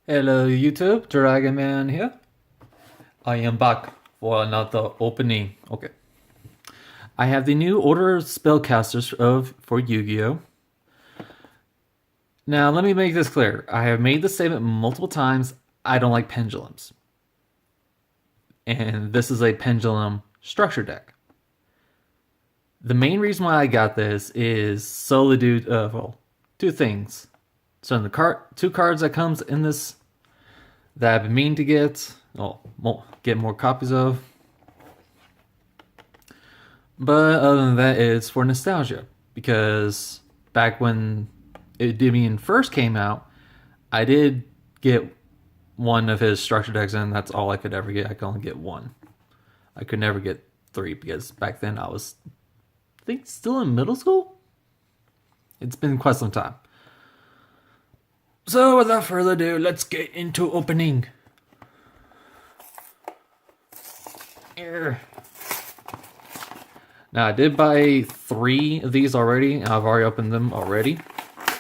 Hello YouTube, Dragon Man here. I am back for another opening. Okay. I have the new order of spellcasters for Yu-Gi-Oh! Now let me make this clear. I have made this statement multiple times. I don't like pendulums. And this is a pendulum structure deck. The main reason why I got this is solely due two things. So in the two cards that comes in this that I've been meaning to get more copies of. But other than that, it's for nostalgia. Because back when Endymion first came out, I did get one of his structure decks, and that's all I could ever get. I could only get one. I could never get three because back then I was, I think, still in middle school? It's been quite some time. So without further ado, let's get into opening. Now I did buy 3 of these already, and I've already opened them already.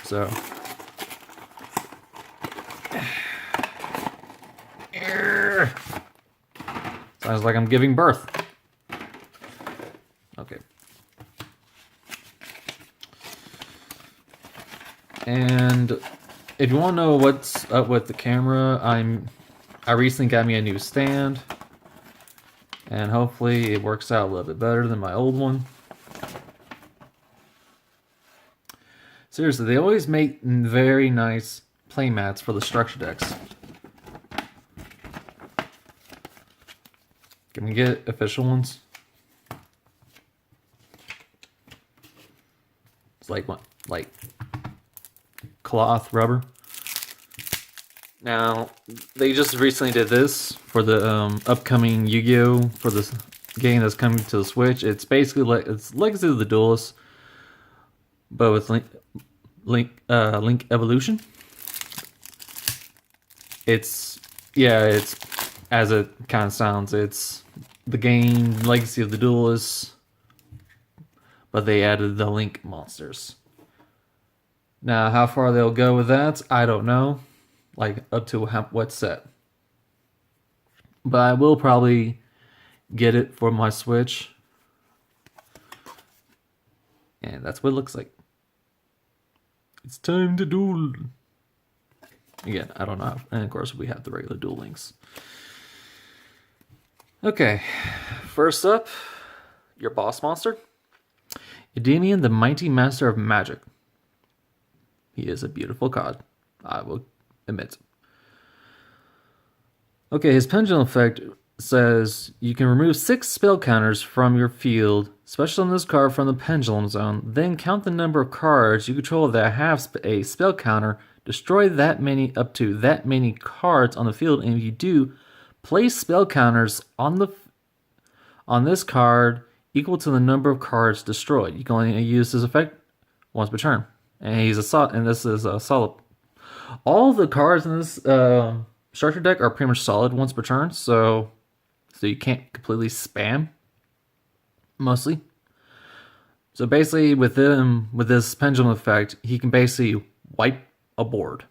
So sounds like I'm giving birth. Okay. And if you want to know what's up with the camera, I recently got me a new stand, and hopefully it works out a little bit better than my old one. Seriously, they always make very nice playmats for the structure decks. Can we get official ones? It's like what? Like cloth rubber. Now, they just recently did this for the upcoming Yu-Gi-Oh! For this game that's coming to the Switch. It's basically like it's Legacy of the Duelist, but with Link Evolution. It's as it kind of sounds. It's the game Legacy of the Duelist, but they added the Link monsters. Now, how far they'll go with that, I don't know. Like, up to what set. But I will probably get it for my Switch. And that's what it looks like. It's time to duel. Again, I don't know. And of course, we have the regular Duel Links. Okay. First up, your boss monster. Endymion, the Mighty Master of Magic. He is a beautiful card, I will admit. Okay, his pendulum effect says you can remove 6 spell counters from your field, special on this card from the pendulum zone, then count the number of cards you control that have a spell counter, destroy up to that many cards on the field, and if you do, place spell counters on this card equal to the number of cards destroyed. You can only use this effect once per turn. And this is a solid. All the cards in this structure deck are pretty much solid once per turn, so you can't completely spam. Mostly. So basically, with this pendulum effect, he can basically wipe a board.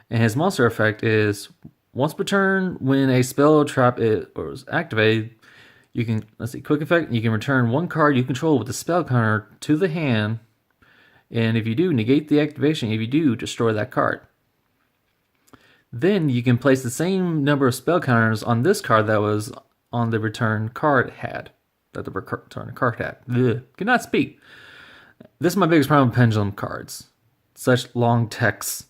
And his monster effect is once per turn, when a spell or trap is activated, you can quick effect. You can return 1 card you control with the spell counter to the hand. And if you do, negate the activation. If you do, destroy that card. Then you can place the same number of spell counters on this card that was on the return card had. That the return card had. Ugh, cannot speak. This is my biggest problem with pendulum cards. Such long texts.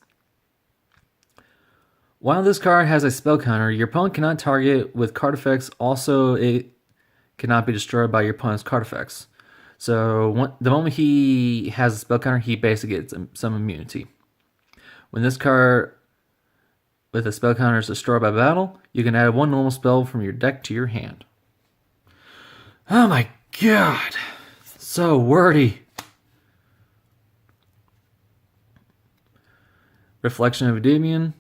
While this card has a spell counter, your opponent cannot target with card effects. Also, it cannot be destroyed by your opponent's card effects. So the moment he has a spell counter, he basically gets some immunity. When this card with a spell counter is destroyed by battle, you can add 1 normal spell from your deck to your hand. Oh my god! So wordy. Reflection of Endymion.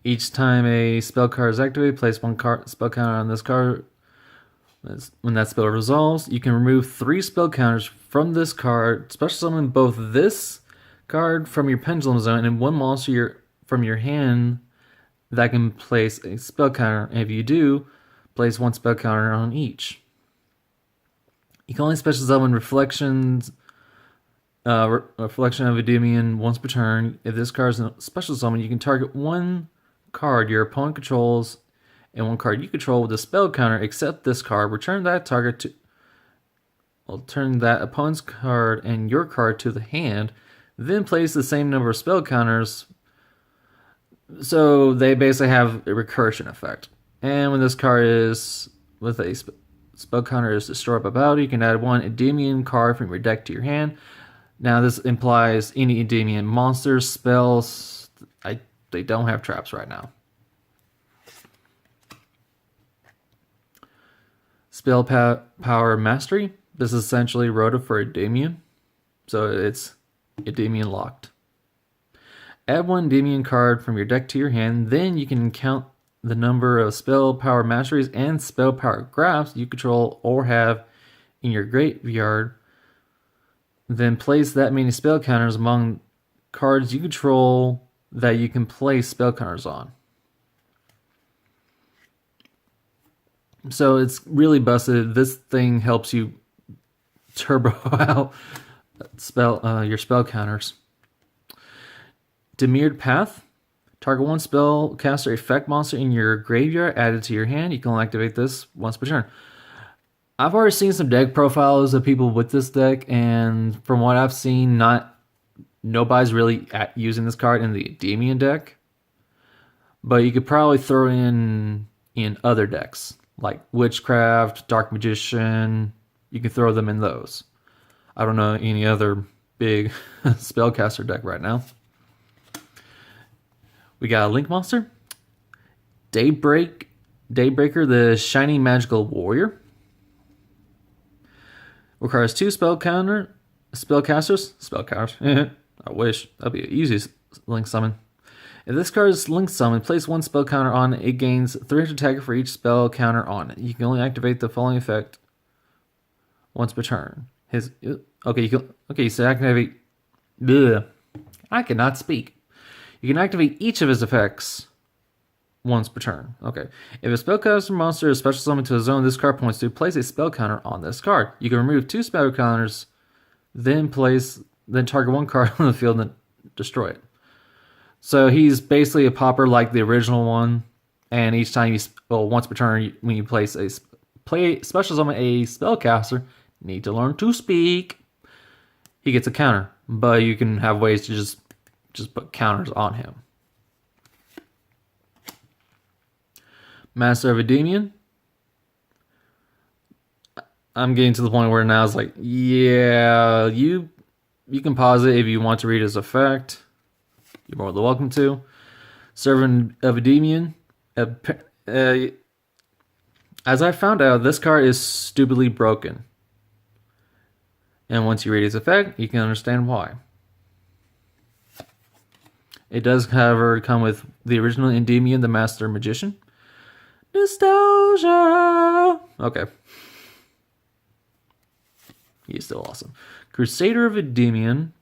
Each time a spell card is activated, place 1 spell counter on this card. When that spell resolves, you can remove 3 spell counters from this card, special summon both this card from your pendulum zone and one monster from your hand that can place a spell counter. And if you do, place one spell counter on each. You can only special summon reflections. Reflection of Endymion once per turn. If this card is a special summon, you can target one card your opponent controls and one card you control with a spell counter, except this card. Return that opponent's card and your card to the hand. Then place the same number of spell counters. So they basically have a recursion effect. And when this card is with a spell counter is destroyed by battle, you can add one Endymion card from your deck to your hand. Now this implies any Endymion monsters, spells. They don't have traps right now. Spell power mastery. This is essentially Rhoda for Endymion, so it's Endymion locked. Add one Endymion card from your deck to your hand, then you can count the number of spell power masteries and spell power graphs you control or have in your graveyard. Then place that many spell counters among cards you control that you can place spell counters on. So it's really busted. This thing helps you turbo out your spell counters. Demired Path. Target one spellcaster effect monster in your graveyard added to your hand. You can only activate this once per turn. I've already seen some deck profiles of people with this deck, and from what I've seen, nobody's really using this card in the Endymion deck. But you could probably throw in other decks, like Witchcraft, Dark Magician. You can throw them in those. I don't know any other big Spellcaster deck right now. We got a Link monster. Daybreaker, the Shiny Magical Warrior. Requires two spellcasters. I wish. That'd be the easiest Link summon. If this card is Link summon, place one spell counter on it. It gains 300 attack for each spell counter on it. You can only activate the following effect once per turn. So activate. I cannot speak. You can activate each of his effects once per turn. Okay. If a spellcaster monster is special summoned to a zone this card points to, place a spell counter on this card. You can remove two spell counters, then target one card on the field and destroy it. So he's basically a popper like the original one, and each time once per turn, when you special summon a spellcaster, need to learn to speak, he gets a counter. But you can have ways to just put counters on him. Master of Endymion. I'm getting to the point where now it's like, yeah, you can pause it if you want to read his effect. You're more than welcome to. Servant of Endymion. As I found out, this card is stupidly broken. And once you read his effect, you can understand why. It does, however, come with the original Endymion, the Master Magician. Nostalgia! Okay. He's still awesome. Crusader of Endymion.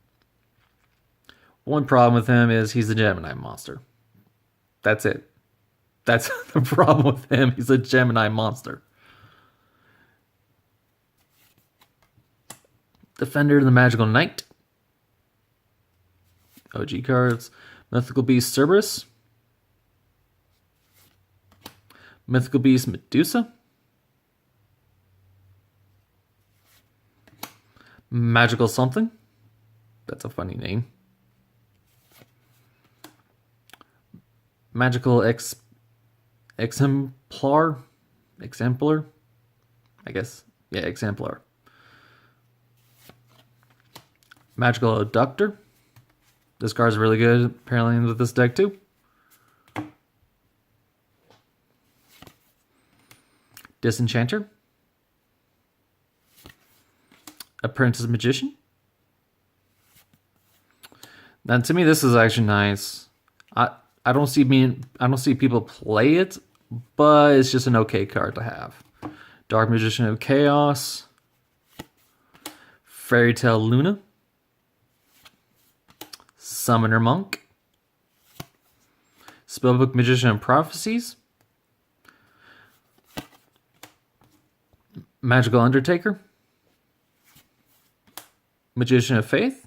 One problem with him is he's a Gemini monster. That's it. That's the problem with him. He's a Gemini monster. Defender of the Magical Knight. OG cards. Mythical Beast Cerberus. Mythical Beast Medusa. Magical something. That's a funny name. Magical Exemplar. I guess. Yeah, Exemplar. Magical Abductor. This card's really good, apparently, with this deck too. Disenchanter. Apprentice Magician. Now, to me, this is actually nice. I don't see people play it, but it's just an okay card to have. Dark Magician of Chaos. Fairy Tale Luna. Summoner Monk, Spellbook Magician of Prophecies, Magical Undertaker, Magician of Faith.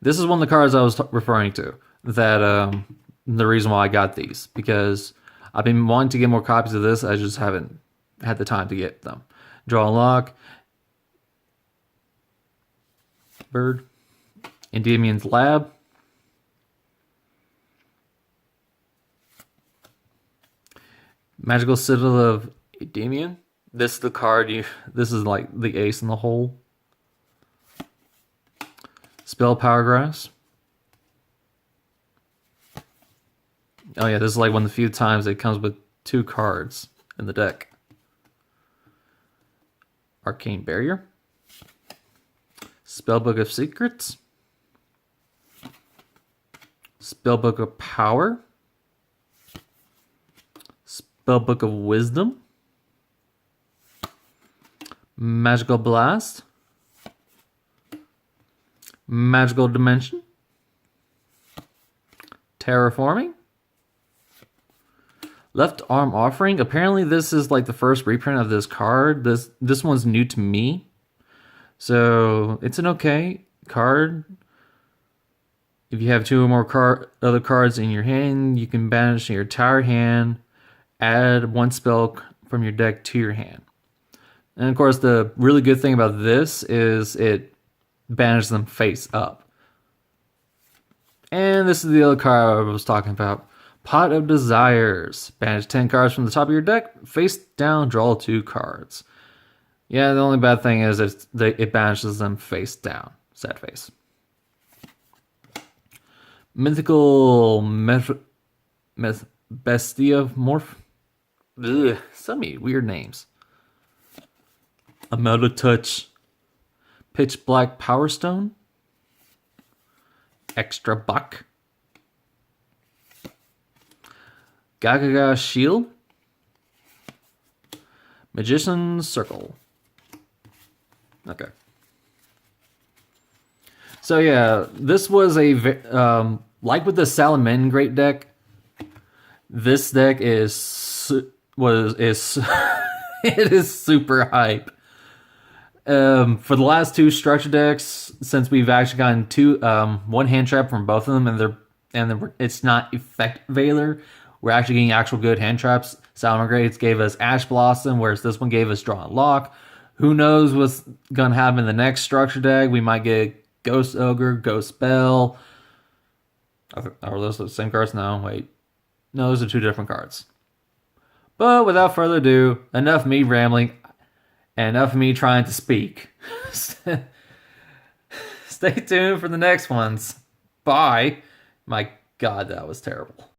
This is one of the cards I was referring to. That the reason why I got these, because I've been wanting to get more copies of this. I just haven't had the time to get them. Draw a lock. Bird. Endemian's Lab. Magical Citadel of Endemian. This is the card this is like the ace in the hole. Spell Power Grass. Oh yeah, this is like one of the few times it comes with 2 cards in the deck. Arcane Barrier. Spellbook of Secrets. Spellbook of Power. Spellbook of Wisdom. Magical Blast. Magical Dimension. Terraforming. Left Arm Offering. Apparently this is like the first reprint of this card. This one's new to me. So it's an okay card. If you have 2 or more other cards in your hand, you can banish your entire hand, add 1 spell from your deck to your hand. And of course, the really good thing about this is it banishes them face up. And this is the other card I was talking about. Pot of Desires. Banish 10 cards from the top of your deck, face down, draw 2 cards. Yeah, the only bad thing is it banishes them face down. Sad face. Mythical Bestia Morph. Ugh, so many weird names. Amelda Touch. Pitch Black Power Stone. Extra Buck. Gagaga Shield. Magician's Circle. Okay. So yeah, this was a like with the Salaman Great deck. This deck is it is super hype. For the last 2 structure decks, since we've actually gotten 1 hand trap from both of them, and it's not Effect Veiler. We're actually getting actual good hand traps. Salaman Greats gave us Ash Blossom, whereas this one gave us Draw and Lock. Who knows what's gonna happen in the next structure deck? We might get Ghost Ogre, Ghost Bell. Are those the same cards? No, wait. No, those are 2 different cards. But without further ado, enough me rambling, and enough me trying to speak. Stay tuned for the next ones. Bye. My God, that was terrible.